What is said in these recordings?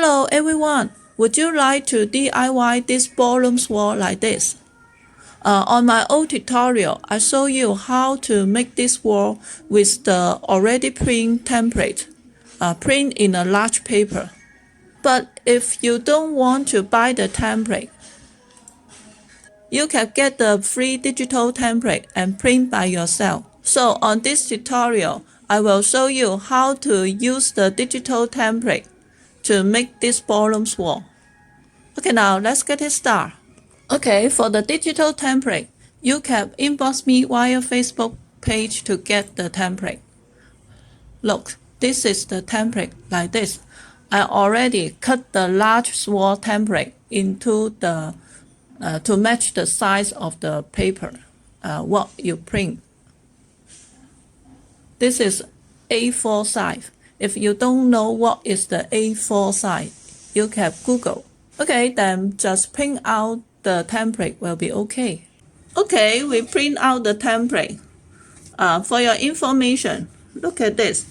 Hello everyone, would you like to DIY this ballroom wall like this? On my old tutorial, I show you how to make this wall with the already print template, print in a large paper. But if you don't want to buy the template, you can get the free digital template and print by yourself. So on this tutorial, I will show you how to use the digital template to make this ballroom wall. Okay, now let's get it started. Okay, for the digital template, you can inbox me via Facebook page to get the template. Look, this is the template like this. I already cut the large wall template into the to match the size of the paper what you print. This is A4 size. If you don't know what is the A4 size, you can Google. Okay, then just print out the template will be okay. Okay, we print out the template. For your information, look at this.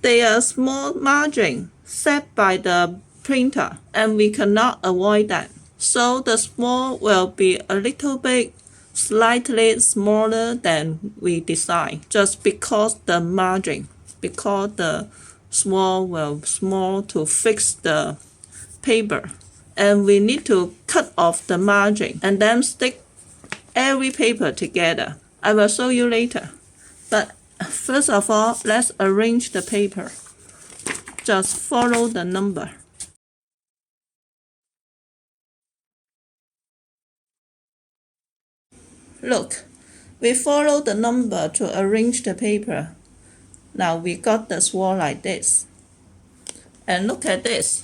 There are small margin set by the printer, and we cannot avoid that. So the small will be a little bit slightly smaller than we designed, just because the margin, because the small will small to fix the paper. And we need to cut off the margin and then stick every paper together. I will show you later. But first of all, let's arrange the paper. Just follow the number. Look, we follow the number to arrange the paper. Now we got the wall like this. And look at this.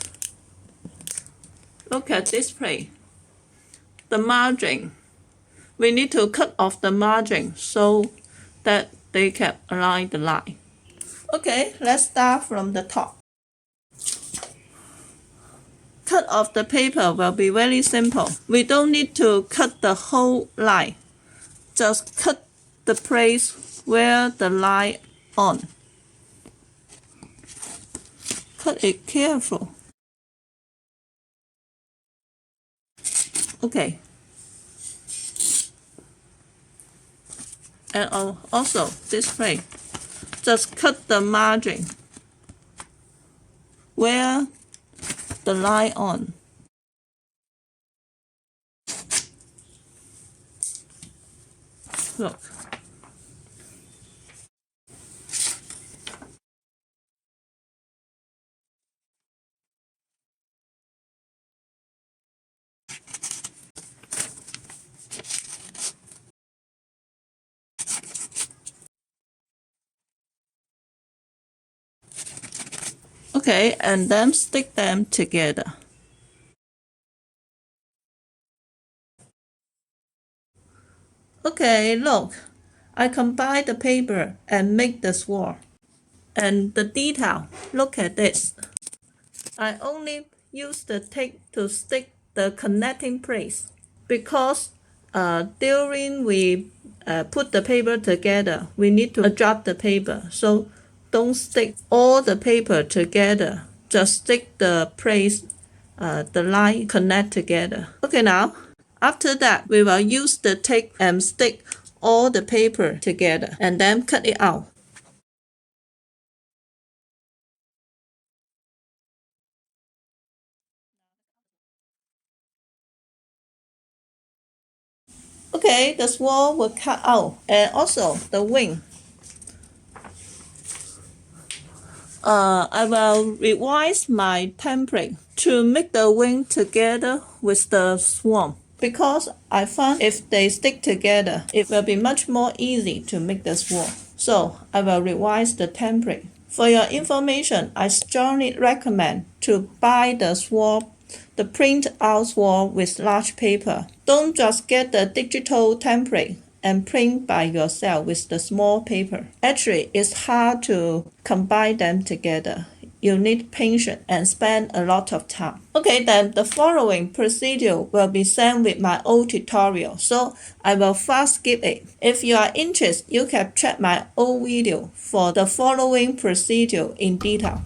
Look at this plate. The margin. We need to cut off the margin so that they can align the line. Okay, let's start from the top. Cut off the paper will be very simple. We don't need to cut the whole line. Just cut the place where the line on. Cut it careful. Okay. And also this plate. Just cut the margin where the line on. Look. Okay, and then stick them together. Okay, look, I combine the paper and make the sword. And the detail, look at this. I only use the tape to stick the connecting place because during we put the paper together, we need to adjust the paper. So don't stick all the paper together. Just stick the place, the line connect together. Okay, now, after that, we will use the tape and stick all the paper together and then cut it out. Okay, the wall will cut out and also the wing. I will revise my template to make the wing together with the swan because I found if they stick together, it will be much more easy to make the swan. So I will revise the template. For your information, I strongly recommend to buy the swan, the print out swan with large paper. Don't just get the digital template and print by yourself with the small paper. Actually, it's hard to combine them together. You need patience and spend a lot of time. Okay, then the following procedure will be sent with my old tutorial, so I will fast skip it. If you are interested, you can check my old video for the following procedure in detail.